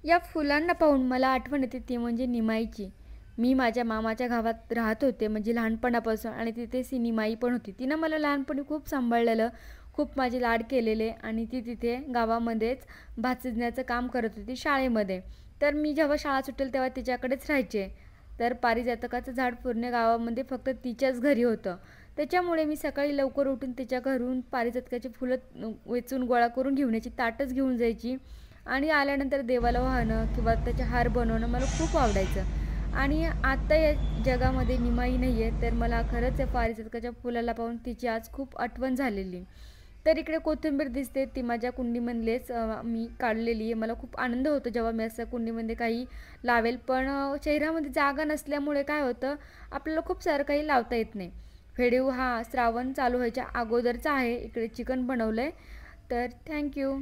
या फुलांना पाहून मला आठवण येते ती म्हणजे निमाईची. मी माझ्या मामाच्या गावात राहत होते म्हणजे लहानपणापासून आणि तिथे ती निमाई पण होती. तिनं मला लहानपणी खूप सांभाळलेलं, खूप माझे लाड केलेले आणि ती तिथे गावामध्येच भात शिजण्याचं काम करत होती शाळेमध्ये. तर मी जेव्हा शाळा सुटेल तेव्हा तिच्याकडेच राहायचे. तर पारिजातकाचं झाड पूर्ण गावामध्ये फक्त तिच्याच घरी होतं. त्याच्यामुळे मी सकाळी लवकर उठून तिच्या घरून पारिजातकाची फुलं वेचून गोळा करून घेऊन यायची, ताटच घेऊन जायची आणि आल्यानंतर देवाला वाहणं किंवा त्याचे हार बनवणं मला खूप आवडायचं. आणि आता या जगामध्ये निमाई नाही आहे, तर मला खरंच या पारिजातकाच्या फुलाला पाहून तिची आज खूप आठवण झालेली. तर इकडे कोथिंबीर दिसते, ती माझ्या कुंडीमधलेच मी काढलेली आहे. मला खूप आनंद होतो जेव्हा मी असं कुंडीमध्ये काही लावेल. पण शहरामध्ये जागा नसल्यामुळे काय होतं, आपल्याला खूप सारं काही लावता येत नाही. व्हिडिओ हा श्रावण चालू व्हायच्या अगोदरचा आहे. इकडे चिकन बनवलं आहे. तर थँक्यू.